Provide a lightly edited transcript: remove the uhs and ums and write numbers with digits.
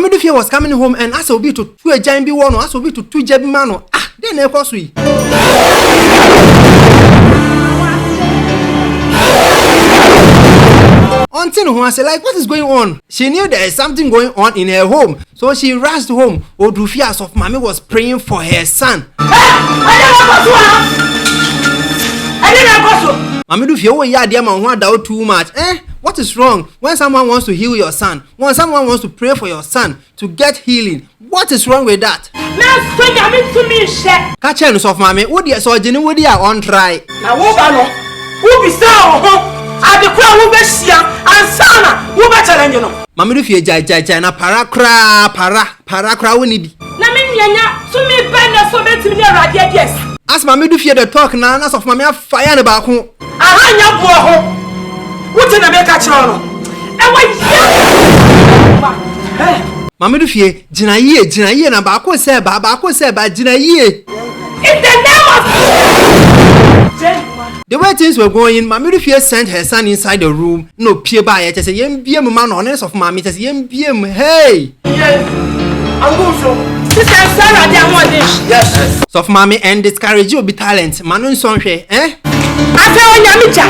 Mami Dufie was coming home and asked Obi to two a giant be one or asked Obi to two jabi mano. Ah, then they cross we. Auntie who said, like, what is going on? She knew there is something going on in her home, so she rushed home. Odufias of Mami was praying for her son. Mami Dufie, oh yeah, dear man, what doubt too much? What is wrong? When someone wants to heal your son, when someone wants to pray for your son to get healing, what is wrong with that? Catch us of Mami, what dear so Jenny would ya on try? Now, who be so? I declare who be siam and sana who be challenge no. Mami Dufie jai na parakra woni bi. Na me nyanya to me ben na so betimi na radio yes. As Mami Dufie the talk na of Mami fire ne ba ko. Aha nya bo ho. What na me ka kire no. E wa ya. Mami Dufie jina ye na ba ko se ba jina ye. In the name of the way things were going, Mami Dufie sent her son inside the room. No peer by it. Say, "Yem man honest of Mami." Say, "Yem hey." Yes, I'm going to. Sister Sarah, they are one dish. Yes. So of Mami and discourage you be talent. Manon sonche, I say, "Oh, yami cha."